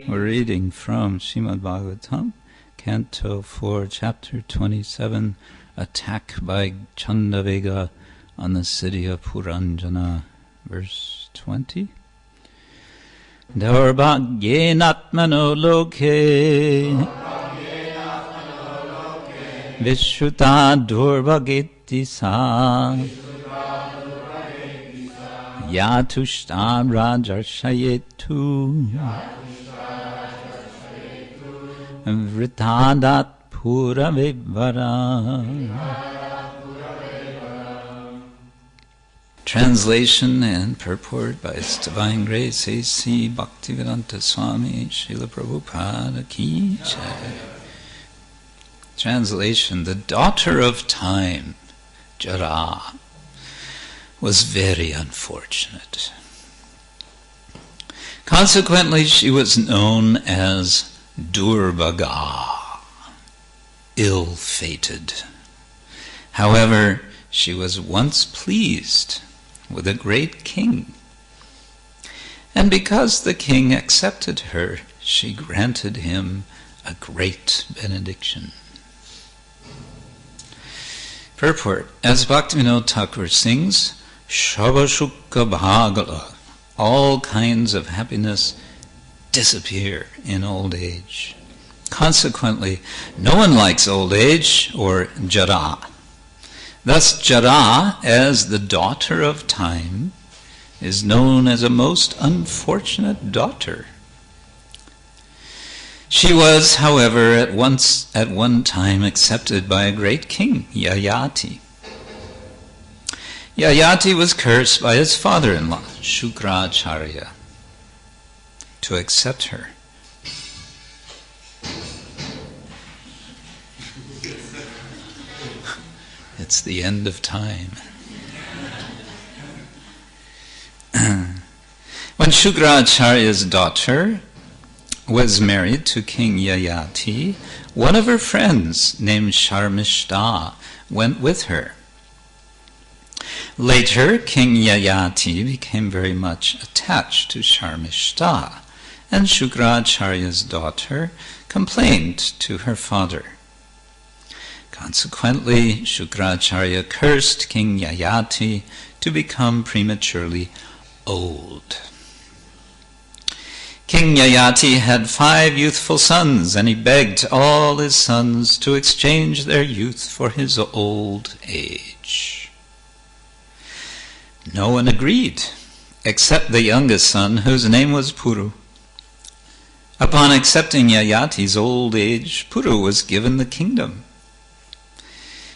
We're reading from Srimad Bhagavatam, Canto 4, Chapter 27, Attack by Chandavega on the city of Puranjana, verse 20. Daurabhagyenatmano loke Vishruta durvageti sa Yatushta rajarshayetu Vritadat puravivara. Translation and purport by His Divine Grace A.C. Bhaktivedanta Swami Srila Prabhupada Ki Jai. Translation: The daughter of time, Jara, was very unfortunate. Consequently, she was known as Durbhaga, ill-fated. However, she was once pleased with a great king, and because the king accepted her, she granted him a great benediction. Purport: As Bhaktivinoda Thakur sings, Shabashukka Bhagala, all kinds of happiness disappear in old age. Consequently, no one likes old age or Jara. Thus, Jara, as the daughter of time, is known as a most unfortunate daughter. She was, however, at one time accepted by a great king, Yayati. Yayati was cursed by his father-in-law, Shukracharya, to accept her. It's the end of time. When Shukracharya's daughter was married to King Yayati, one of her friends named Sharmishta went with her. Later, King Yayati became very much attached to Sharmishta, and Shukracharya's daughter complained to her father. Consequently, Shukracharya cursed King Yayati to become prematurely old. King Yayati had 5 youthful sons, and he begged all his sons to exchange their youth for his old age. No one agreed, except the youngest son, whose name was Puru. Upon accepting Yayati's old age, Puru was given the kingdom.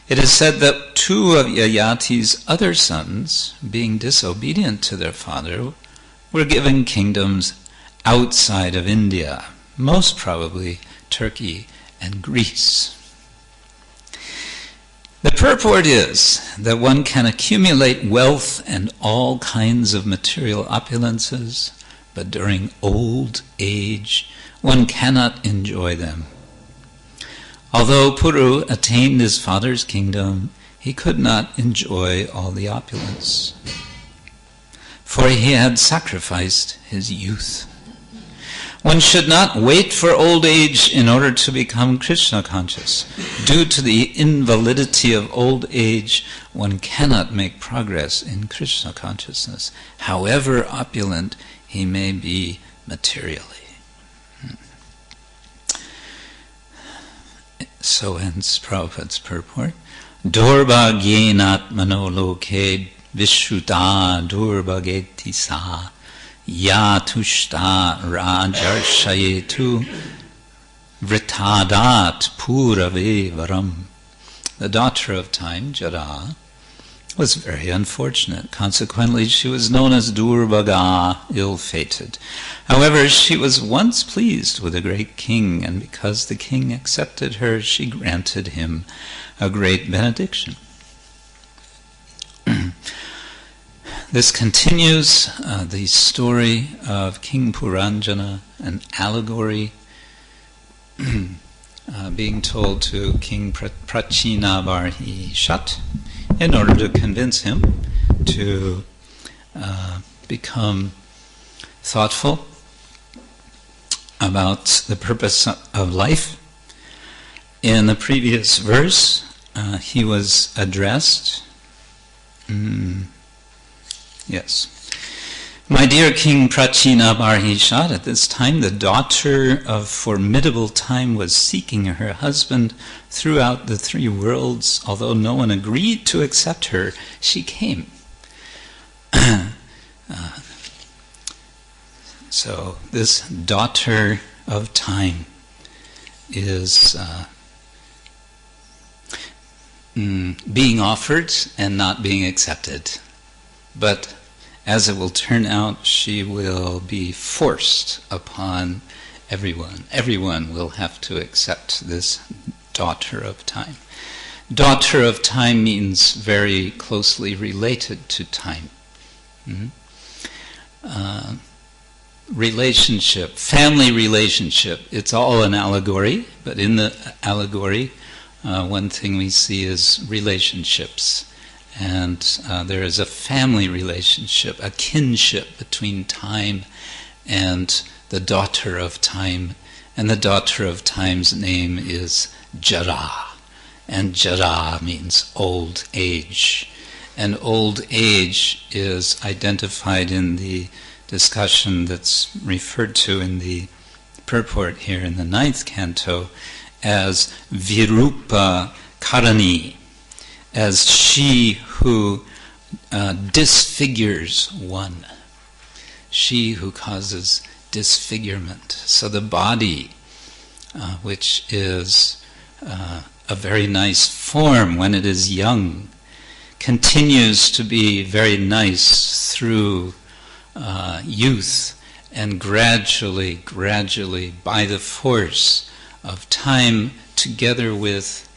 It is said that 2 of Yayati's other sons, being disobedient to their father, were given kingdoms outside of India, most probably Turkey and Greece. The purport is that one can accumulate wealth and all kinds of material opulences, but during old age one cannot enjoy them. Although Puru attained his father's kingdom, he could not enjoy all the opulence, for he had sacrificed his youth. One should not wait for old age in order to become Krishna conscious. Due to the invalidity of old age, one cannot make progress in Krishna consciousness, however opulent he may be materially. So ends Prabhupada's purport. Durbhagyenatmano loke vishruta durbhageti sa Yatushta rajarshayetu vritadat puravevaram. The daughter of time, Jara, was very unfortunate. Consequently, she was known as Durbhaga, ill-fated. However, she was once pleased with a great king, and because the king accepted her, she granted him a great benediction. This continues the story of King Puranjana, an allegory being told to King Prachinavarhishat in order to convince him to become thoughtful about the purpose of life. In the previous verse, he was addressed. Yes. My dear King Prachina Barhishat, at this time the daughter of formidable time was seeking her husband throughout the three worlds. Although no one agreed to accept her, she came. So this daughter of time is being offered and not being accepted. But as it will turn out, she will be forced upon everyone. Everyone will have to accept this daughter of time. Daughter of time means very closely related to time. Relationship, family relationship, it's all an allegory, but in the allegory, one thing we see is relationships. And there is a family relationship, a kinship between time and the daughter of time. And the daughter of time's name is Jara. And Jara means old age. And old age is identified in the discussion that's referred to in the purport here in the 9th canto as Virupa Karani, as she who disfigures one, she who causes disfigurement. So the body, which is a very nice form when it is young, continues to be very nice through youth, and gradually, by the force of time, together with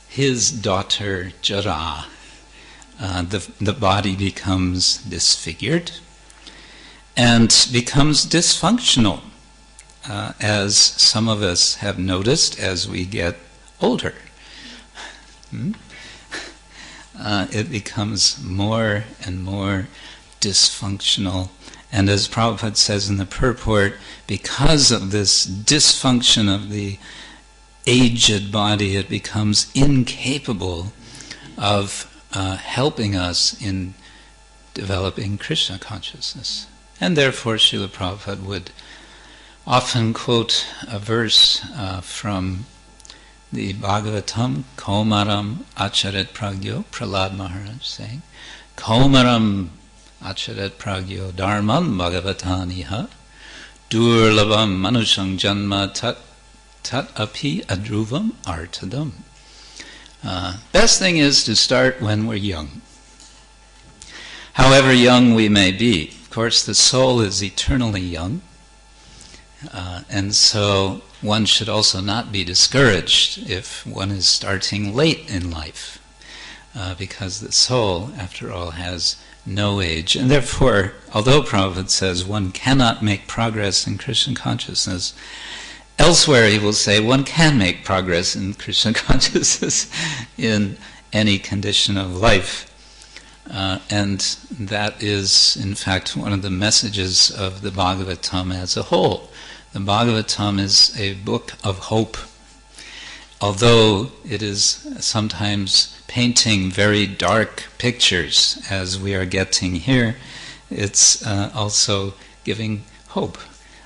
his daughter Jara, the body becomes disfigured and becomes dysfunctional, as some of us have noticed as we get older. It becomes more and more dysfunctional. And as Prabhupada says in the purport, because of this dysfunction of the aged body, it becomes incapable of helping us in developing Krishna consciousness. And therefore Srila Prabhupada would often quote a verse from the Bhagavatam, Kaumaram Acharet Pragyo, Prahlad Maharaj saying, Kaumaram Acharet Pragyo Dharmam Bhagavataniha Durlabam Manushang Janma Tat Api Adruvam Artadam. Best thing is to start when we're young. However young we may be. Of course, the soul is eternally young. And so one should also not be discouraged if one is starting late in life. Because the soul, after all, has no age. And therefore, although Prabhupada says one cannot make progress in Krishna consciousness, elsewhere he will say one can make progress in Krishna consciousness in any condition of life. And that is, in fact, one of the messages of the Bhagavatam as a whole. The Bhagavatam is a book of hope. Although it is sometimes painting very dark pictures, as we are getting here, it's also giving hope.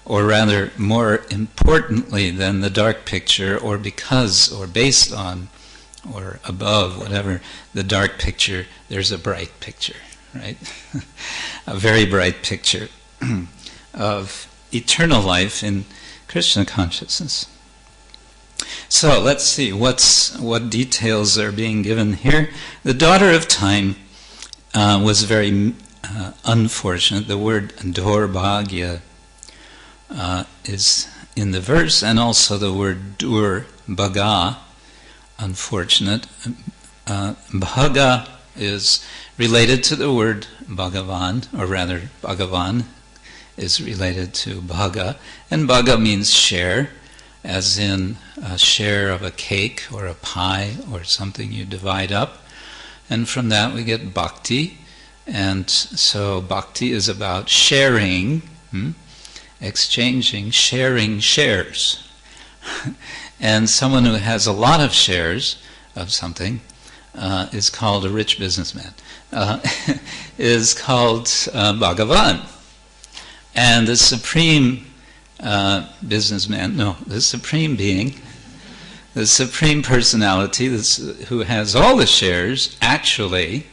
Or rather, more importantly than the dark picture, or because, or based on, or above, whatever, the dark picture, there's a bright picture, right? A very bright picture of eternal life in Krishna consciousness. So let's see what details are being given here. The daughter of time was very unfortunate. The word Dorbhagya is in the verse, and also the word Dur-bhaga, unfortunate. Bhaga is related to the word Bhagavan, or rather Bhagavan is related to Bhaga, and Bhaga means share, as in a share of a cake or a pie or something you divide up. And from that we get bhakti, and so bhakti is about sharing, exchanging, sharing shares. And someone who has a lot of shares of something is called a rich businessman, is called Bhagavan. And the supreme the supreme being, the supreme personality who has all the shares, actually,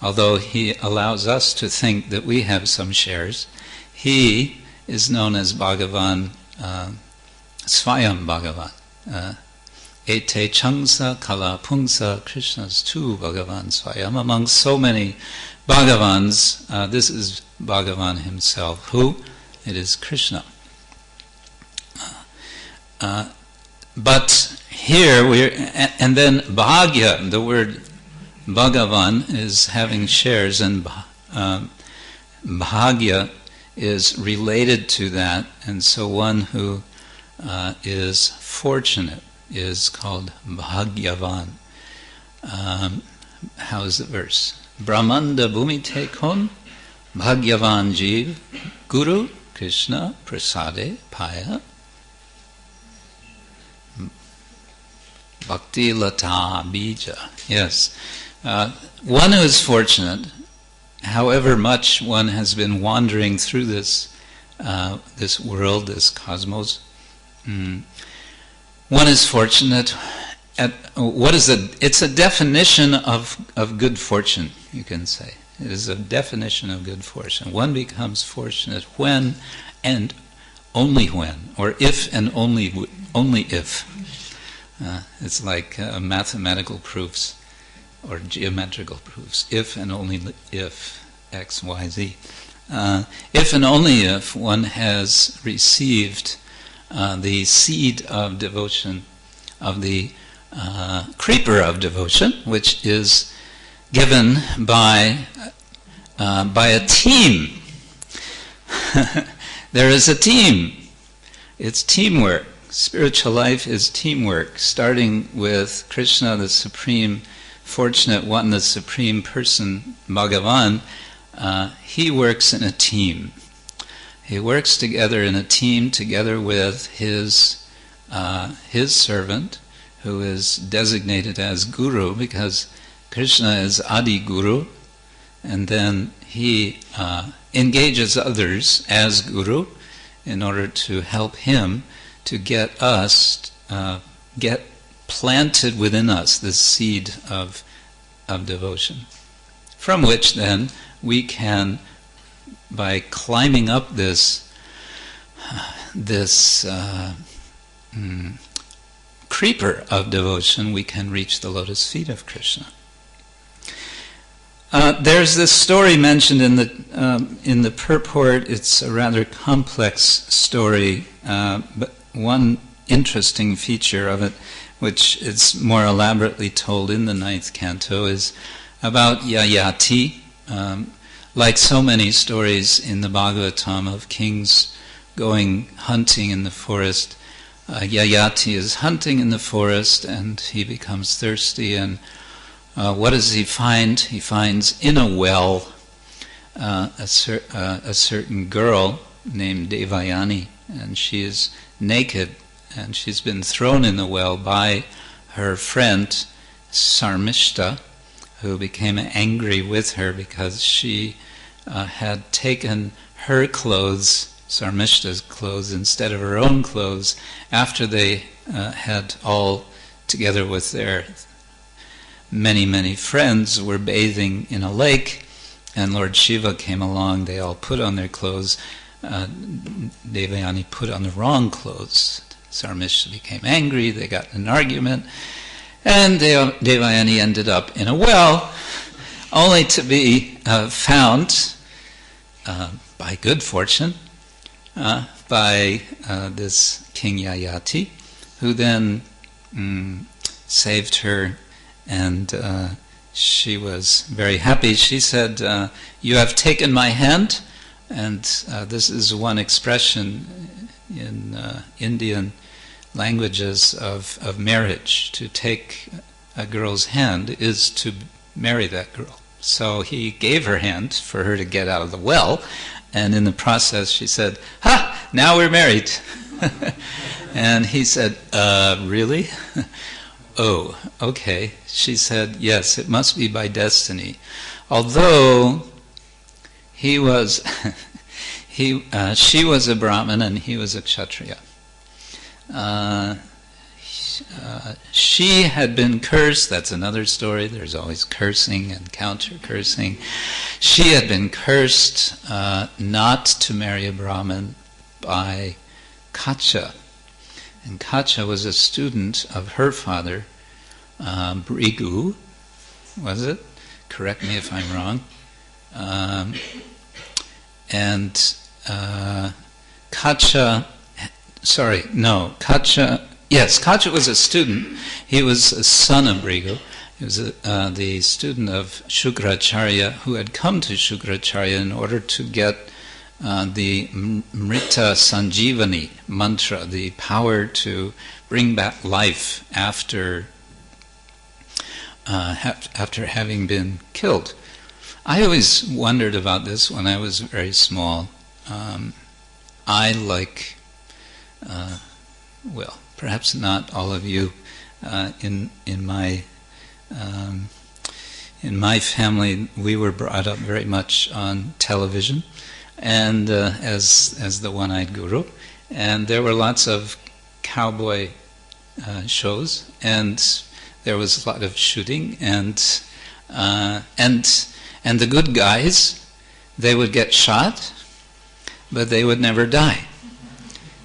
although he allows us to think that we have some shares, he is known as Bhagavan, Svayam Bhagavan. Ete Changsa Kala Pungsa, Krishna's tu Bhagavan Svayam. Among so many Bhagavans, this is Bhagavan himself. Who? It is Krishna. But here and then Bhagya, the word Bhagavan is having shares, and Bhagya is related to that, and so one who is fortunate is called Bhagyavan. How is the verse? Brahmanda bhumite kon Bhagyavan Jeev Guru Krishna Prasade Paya Bhakti Lata Bija. Yes. One who is fortunate, however much one has been wandering through this world, this cosmos, one is fortunate at it's a definition of good fortune, you can say. It is a definition of good fortune. One becomes fortunate when and only when, or if and only if. It's like mathematical proofs or geometrical proofs. If and only if X, Y, Z. If and only if one has received the seed of devotion, of the creeper of devotion, which is given by a team. There is a team. It's teamwork. Spiritual life is teamwork, starting with Krishna, the supreme fortunate one, the supreme person, Bhagavan. He works in a team. He works together in a team together with his servant, who is designated as Guru, because Krishna is Adi Guru, and then he engages others as Guru in order to help him to get us, get planted within us this seed of devotion, from which then we can, by climbing up this creeper of devotion, we can reach the lotus feet of Krishna. There's this story mentioned in the purport. It's a rather complex story, but one interesting feature of it, which is more elaborately told in the 9th canto, is about Yayati. Like so many stories in the Bhagavatam of kings going hunting in the forest, Yayati is hunting in the forest and he becomes thirsty, and what does he find? He finds in a well a certain girl named Devayani, and she is naked, and she's been thrown in the well by her friend Sarmishta, who became angry with her because she had taken her clothes, Sarmishta's clothes, instead of her own clothes, after they had all, together with their many friends, were bathing in a lake, and Lord Shiva came along. They all put on their clothes. Devayani put on the wrong clothes. Sarmishta became angry. They got in an argument, and Devayani ended up in a well, only to be found by good fortune by this King Yayati, who then saved her, and she was very happy. She said, "You have taken my hand," and this is one expression in Indian languages of marriage. To take a girl's hand is to marry that girl. So he gave her hand for her to get out of the well, and in the process she said, "Ha! now we're married. And he said, really? Oh, okay. She said, yes, it must be by destiny. Although he was, she was a Brahmin and he was a Kshatriya. She had been cursed. That's another story. There's always cursing and counter-cursing. She had been cursed not to marry a Brahmin by Kacha. And Kacha was a student of her father, Brigu, was it? Correct me if I'm wrong. Kacha, yes, Kacha was a student. He was a son of Brigu. He was the student of Shukracharya, who had come to Shukracharya in order to get the Mrita Sanjivani mantra, the power to bring back life after having been killed. I always wondered about this when I was very small. I, like, well, perhaps not all of you, in my family, we were brought up very much on television, and as the one-eyed guru, and there were lots of cowboy shows, and there was a lot of shooting, and the good guys, they would get shot, but they would never die.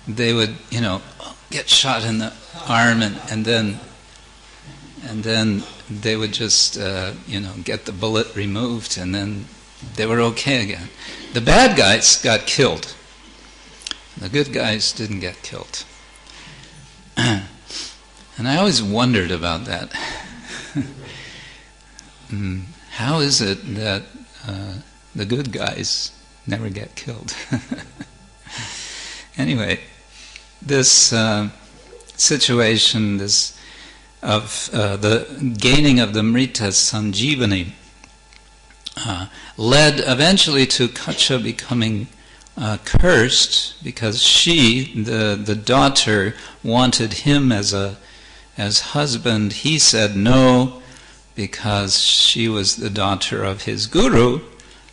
They would, get shot in the arm, and then they would just, get the bullet removed, and then they were okay again. The bad guys got killed. The good guys didn't get killed. And I always wondered about that. How is it that the good guys never get killed? Anyway, this situation, of the gaining of the Mrita Sanjivani, led eventually to Kacha becoming cursed, because she, the daughter, wanted him as husband. He said no, because she was the daughter of his guru,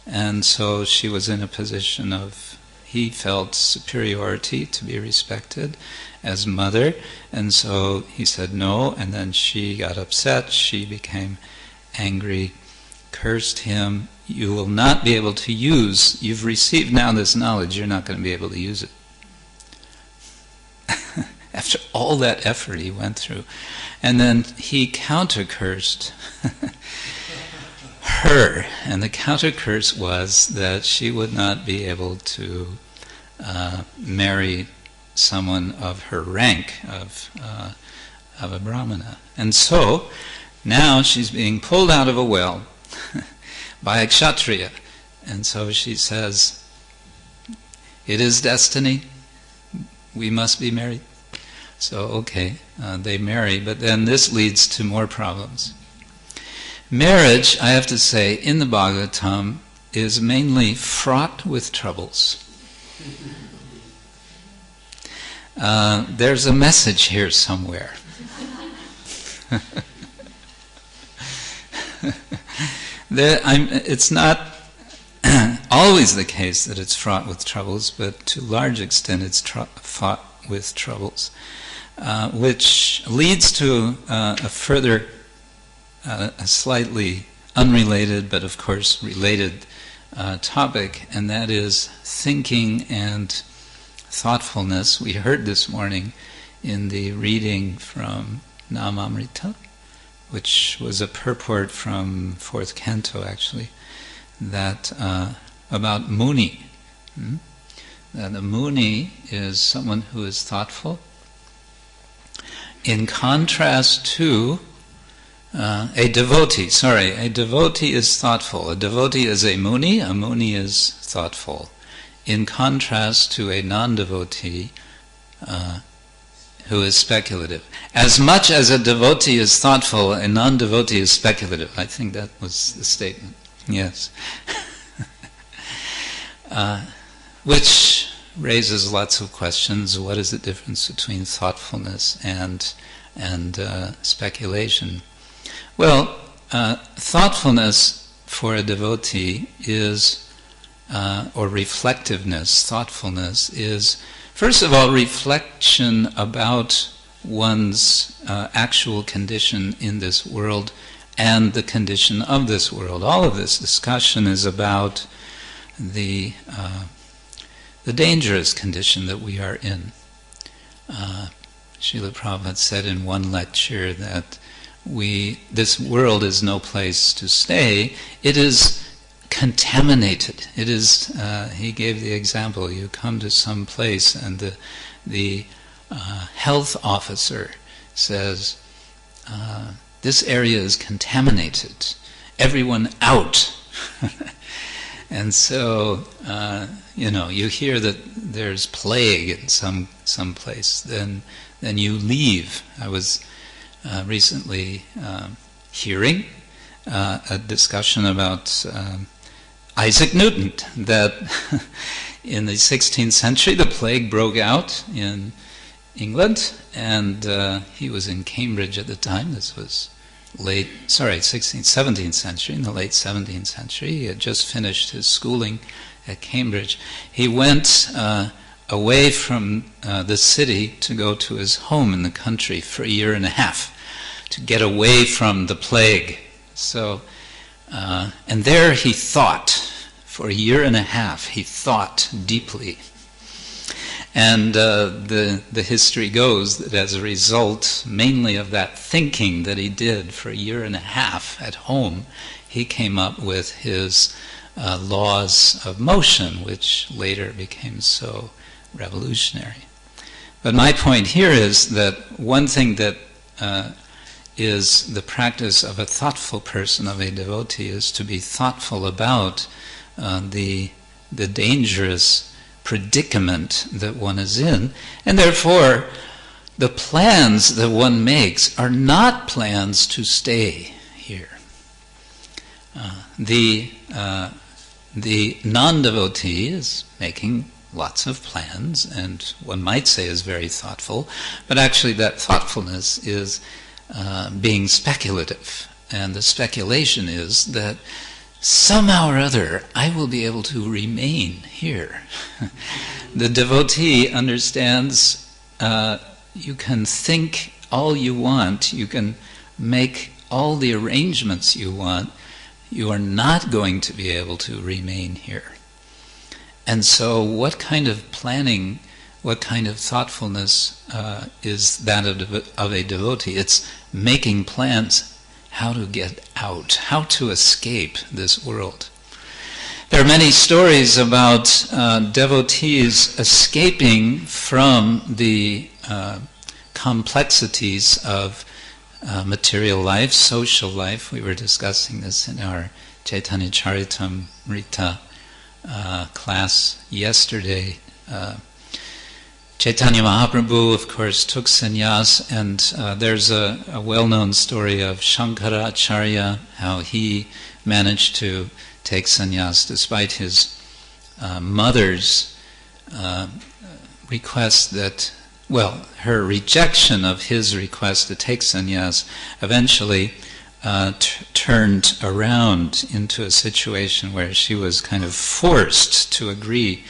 and so she was in a position of, he felt superiority to be respected as mother, and so he said no, and then she got upset, she became angry, cursed him. You will not be able to use, you've received now this knowledge, you're not going to be able to use it. After all that effort he went through. And then he counter-cursed her, and the counter-curse was that she would not be able to marry someone of her rank, of a Brahmana. And so, now she's being pulled out of a well by a Kshatriya. And so she says, it is destiny, we must be married. So, okay, they marry, but then this leads to more problems. Marriage, I have to say, in the Bhagavatam, is mainly fraught with troubles. There's a message here somewhere. It's not always the case that it's fraught with troubles, but to a large extent it's fraught with troubles, which leads to a further, a slightly unrelated, but of course related topic, and that is thinking and thoughtfulness. We heard this morning in the reading from Namamrita, which was a purport from 4th canto actually, that about Muni. That a Muni is someone who is thoughtful, in contrast to a devotee. A devotee is thoughtful. A devotee is a Muni is thoughtful. In contrast to a non-devotee who is speculative. As much as a devotee is thoughtful, a non-devotee is speculative. I think that was the statement. Yes. Which raises lots of questions. What is the difference between thoughtfulness and speculation? Well, thoughtfulness for a devotee is, or reflectiveness, thoughtfulness is, first of all, reflection about one's actual condition in this world and the condition of this world. All of this discussion is about the dangerous condition that we are in. Srila Prabhupada said in one lecture that this world is no place to stay. It is contaminated. It is. He gave the example: you come to some place, and the health officer says, "This area is contaminated. Everyone out." And so, you hear that there's plague in some place, then you leave. I was recently hearing a discussion about Isaac Newton, that in the 16th century the plague broke out in England, and he was in Cambridge at the time. This was 17th century, in the late 17th century. He had just finished his schooling at Cambridge. He went away from the city to go to his home in the country for a year and a half to get away from the plague. So, and there he thought for a year and a half. He thought deeply. And the history goes that as a result, mainly of that thinking that he did for a year and a half at home, he came up with his laws of motion, which later became so revolutionary. But my point here is that one thing that is the practice of a thoughtful person, of a devotee, is to be thoughtful about the dangerous predicament that one is in, and therefore the plans that one makes are not plans to stay here. The non-devotee is making lots of plans, and one might say is very thoughtful, but actually that thoughtfulness is being speculative, and the speculation is that somehow or other, I will be able to remain here. The devotee understands you can think all you want, you can make all the arrangements you want, you are not going to be able to remain here. And so what kind of planning, what kind of thoughtfulness is that of a devotee? It's making plans how to get out, how to escape this world. There are many stories about devotees escaping from the complexities of material life, social life. We were discussing this in our Chaitanya Charitamrita class yesterday. Chaitanya Mahaprabhu, of course, took sannyas, and there's a well-known story of Shankaracharya, how he managed to take sannyas despite his mother's request that, her rejection of his request to take sannyas eventually turned around into a situation where she was kind of forced to agree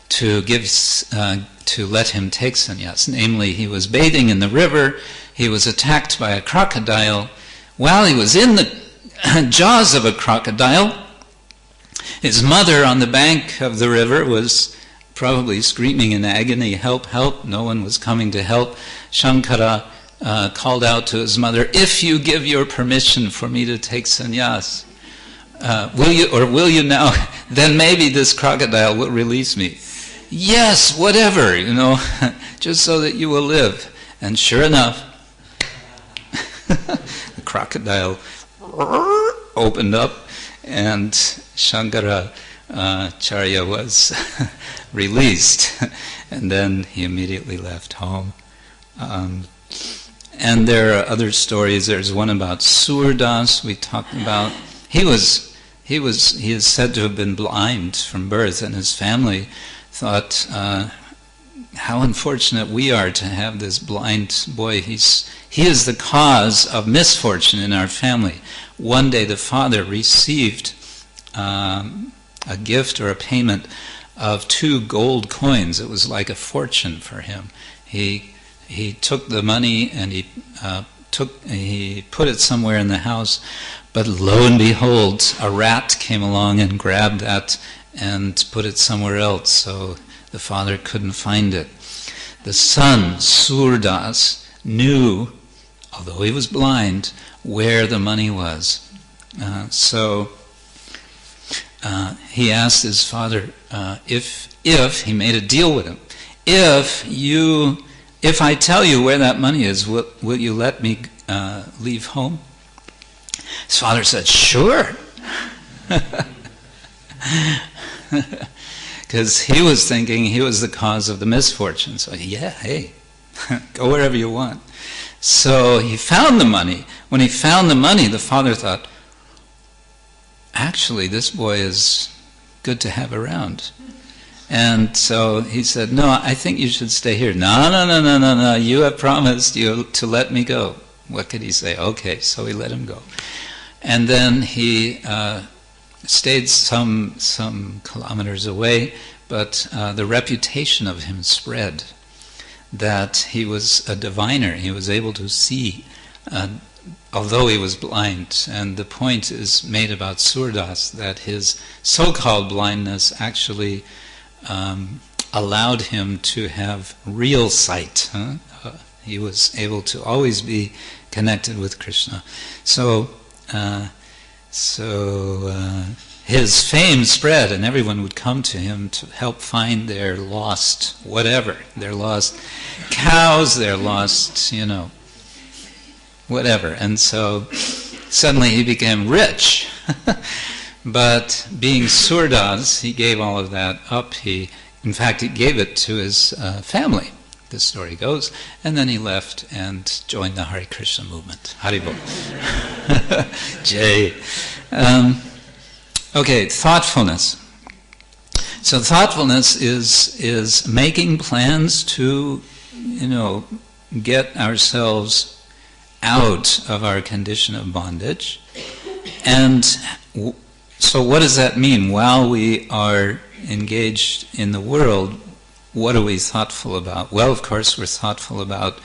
to let him take sannyas. Namely, he was bathing in the river, he was attacked by a crocodile. While he was in the jaws of a crocodile, his mother on the bank of the river was probably screaming in agony, "Help, help," no one was coming to help. Shankara called out to his mother, "If you give your permission for me to take sannyas, will you now, then maybe this crocodile will release me." "Yes, whatever, just so that you will live." And sure enough, the crocodile opened up, and Shankaracharya was released. And then he immediately left home. And there are other stories. There's one about Surdas we talked about. He is said to have been blind from birth, and his family thought, how unfortunate we are to have this blind boy. He is the cause of misfortune in our family. One day the father received a gift or a payment of 2 gold coins. It was like a fortune for him. He took the money and he put it somewhere in the house, but lo and behold, a rat came along and grabbed that and put it somewhere else, so the father couldn't find it. The son, Surdas, knew, although he was blind, where the money was. So he asked his father if he made a deal with him. If I tell you where that money is, will you let me leave home? His father said, sure. Because he was thinking he was the cause of the misfortune. So yeah, hey, go wherever you want. So he found the money. When he found the money, the father thought, actually, this boy is good to have around. And so he said, no, I think you should stay here. No, you have promised you to let me go. What could he say? Okay, so he let him go. And then he stayed some kilometers away, but the reputation of him spread, that he was a diviner. He was able to see, although he was blind. And the point is made about Surdas, that his so-called blindness actually allowed him to have real sight. He was able to always be connected with Krishna. So his fame spread, and everyone would come to him to help find their lost whatever, their lost cows, their lost, whatever. And so suddenly he became rich. But being Surdas, he gave all of that up. In fact, he gave it to his family, the story goes, and then he left and joined the Hare Krishna movement. Haribol. Jai. Okay, thoughtfulness. So thoughtfulness is making plans to, get ourselves out of our condition of bondage. And so what does that mean? While we are engaged in the world, what are we thoughtful about? Well, of course, we're thoughtful about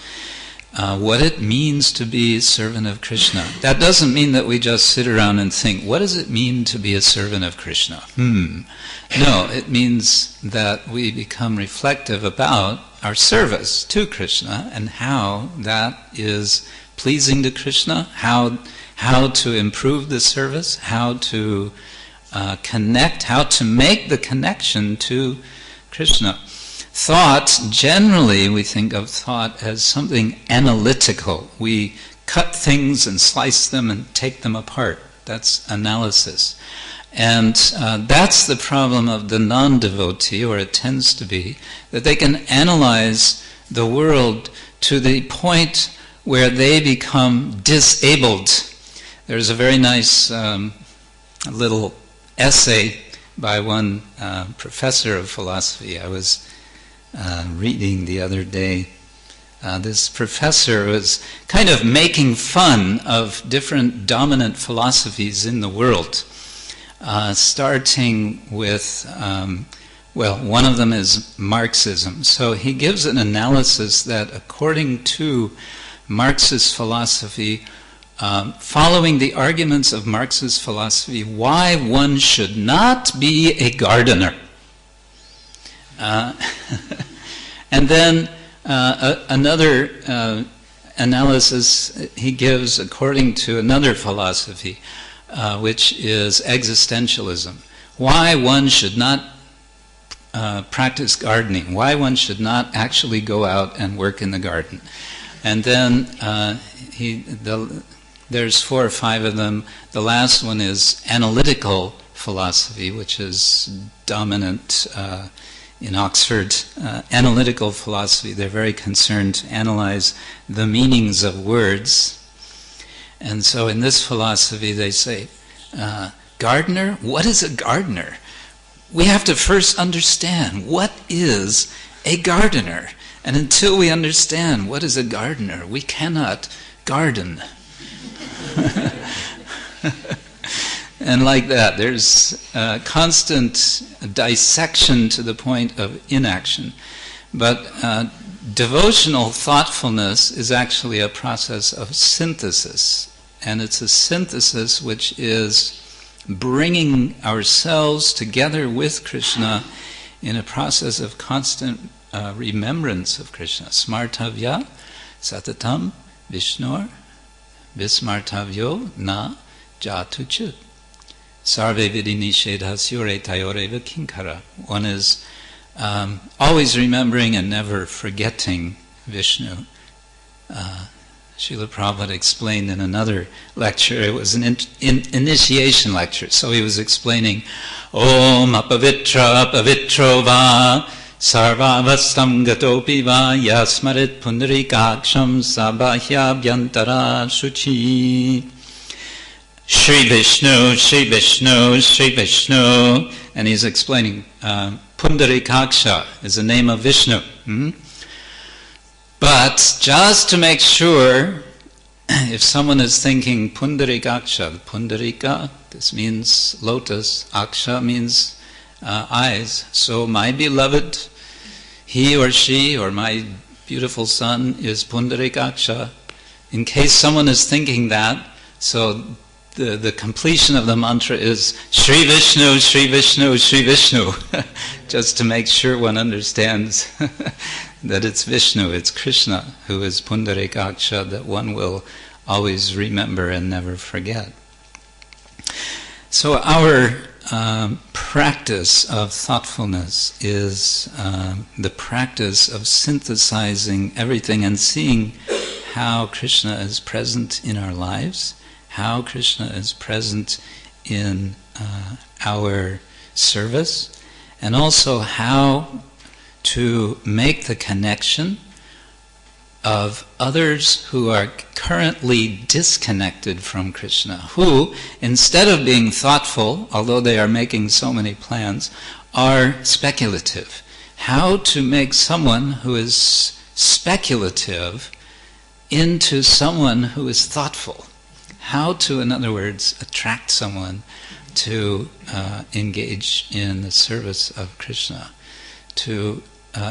what it means to be a servant of Krishna. That doesn't mean that we just sit around and think, what does it mean to be a servant of Krishna? No, it means that we become reflective about our service to Krishna and how that is pleasing to Krishna, how to improve the service, how to connect, how to make the connection to Krishna. Thought, generally we think of thought as something analytical. We cut things and slice them and take them apart. That's analysis. And that's the problem of the non-devotee, or it tends to be, that they can analyze the world to the point where they become disabled. There's a very nice little essay by one professor of philosophy I was reading the other day. This professor was kind of making fun of different dominant philosophies in the world, starting with, one of them is Marxism. So he gives an analysis that according to Marxist philosophy, following the arguments of Marxist philosophy, why one should not be a gardener. And then another analysis he gives according to another philosophy, which is existentialism. Why one should not practice gardening, why one should not actually go out and work in the garden. And then there's 4 or 5 of them. The last one is analytical philosophy, which is dominant in Oxford. Analytical philosophy, they're very concerned to analyze the meanings of words. And so in this philosophy they say, gardener? What is a gardener? we have to first understand what is a gardener. And until we understand what is a gardener, we cannot garden. And like that, there's constant dissection to the point of inaction. But devotional thoughtfulness is actually a process of synthesis. And it's a synthesis which is bringing ourselves together with Krishna in a process of constant remembrance of Krishna. Smartavya satatam Vishnor vismartavyo na jatuchut. Sarve vidi nishedhasyure tayoreva kinkara. One is always remembering and never forgetting Vishnu. Srila Prabhupada explained in another lecture, it was an initiation lecture, so he was explaining, Om apavitra apavitro va sarvavastam gatopi va yasmarit pundarikaksham sabahya vyantara shuchi. Shri Vishnu, Shri Vishnu, Shri Vishnu. And he's explaining, Pundarikaksha is the name of Vishnu. But just to make sure, if someone is thinking Pundarikaksha, Pundarika, this means lotus, Aksha means eyes. So my beloved, he or she or my beautiful son is Pundarikaksha. In case someone is thinking that, so the completion of the mantra is Shri Vishnu, Shri Vishnu, Shri Vishnu, just to make sure one understands that it's Vishnu, it's Krishna, who is Pundarikaksha, that one will always remember and never forget. So our practice of thoughtfulness is the practice of synthesizing everything and seeing how Krishna is present in our lives, how Krishna is present in our service, and also how to make the connection of others who are currently disconnected from Krishna, who, instead of being thoughtful, although they are making so many plans, are speculative. How to make someone who is speculative into someone who is thoughtful. How to, in other words, attract someone to engage in the service of Krishna, to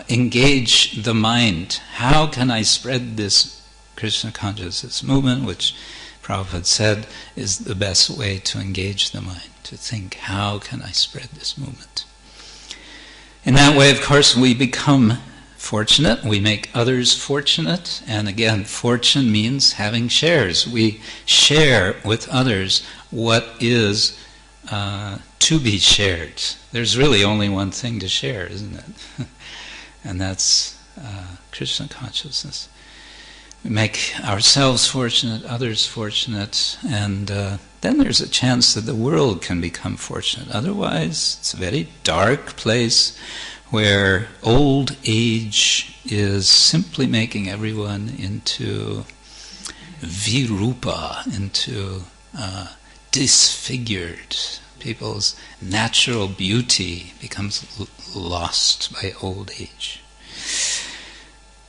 engage the mind. How can I spread this Krishna consciousness movement, which Prabhupada said is the best way to engage the mind, to think, how can I spread this movement? In that way, of course, we become fortunate, we make others fortunate, and again, fortune means having shares. We share with others what is to be shared. There's really only one thing to share, isn't it? And that's Krishna consciousness. We make ourselves fortunate, others fortunate, and then there's a chance that the world can become fortunate. Otherwise, it's a very dark place where old age is simply making everyone into virupa, into disfigured. People's natural beauty becomes lost by old age.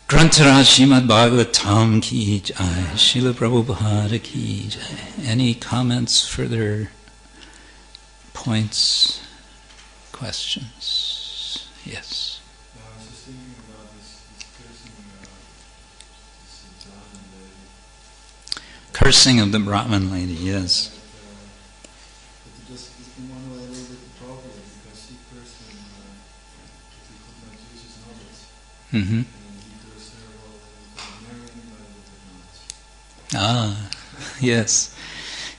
Grantara Srimad Bhagavatam ki jai, Srila Prabhupada ki jai. Any comments, further points, questions? Yes. I was just thinking about this cursing of the Brahmin lady. Cursing of the Brahmin lady, yes. But just in one way a little bit appropriate, because she cursed him that he could not use his knowledge. Mm-hmm. And he cursed her while he could marry anybody with her knowledge. Yes.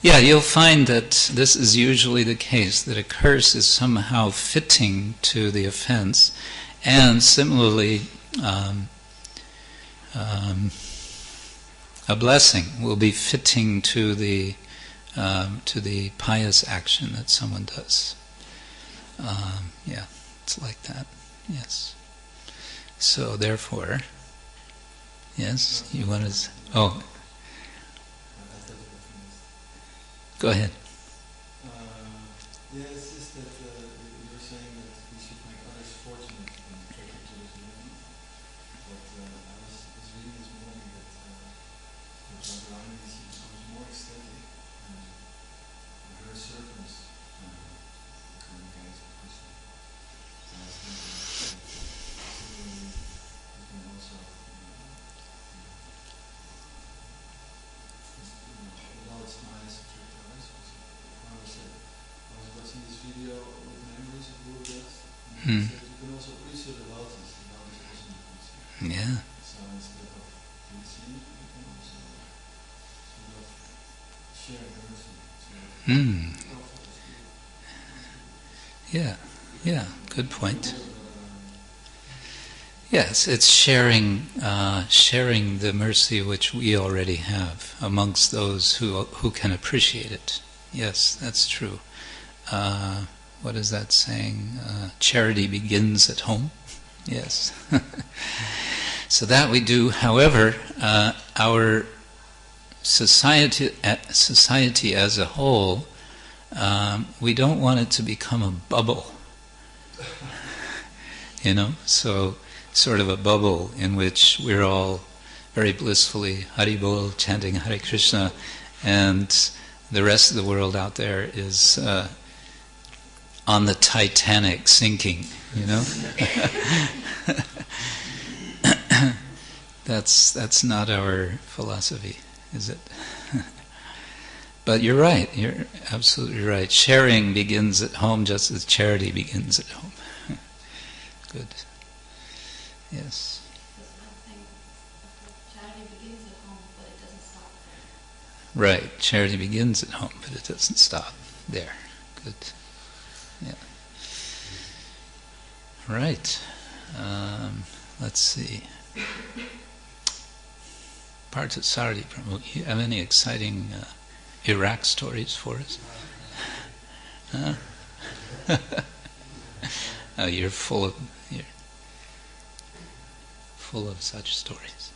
Yeah, you'll find that this is usually the case, that a curse is somehow fitting to the offense, and similarly, a blessing will be fitting to the pious action that someone does. Yeah, it's like that. Yes. So therefore, yes, you want to? Oh. Go ahead. Yeah, it's just that you're saying that Hmm. So you can also appreciate the devotees. The devotees also appreciate. Yeah. So instead of pleasing, you can also sort of share the mercy. So Hmm. profit is good. Yeah. Yeah. Good point. Yes, it's sharing the mercy which we already have amongst those who can appreciate it. Yes, that's true. What is that saying? Charity begins at home. Yes. So that we do. However, our society as a whole, we don't want it to become a bubble. So sort of a bubble in which we're all very blissfully Hari Bol chanting Hare Krishna, and the rest of the world out there is on the Titanic sinking, That's not our philosophy, is it? But you're right, you're absolutely right. Sharing begins at home just as charity begins at home. Good. Yes. Charity begins at home, but it doesn't stop there. Right. Charity begins at home, but it doesn't stop there. Good. Yeah. Right. Let's see. Parthasarthi Prabhu, you have any exciting Iraq stories for us? Huh? Oh, you're full of such stories.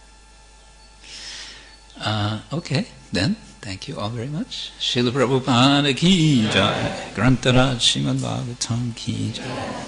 Okay, then. Thank you all very much. Srila Prabhupada ki jai. Grantaraj Srimad Bhagavatam ki jai.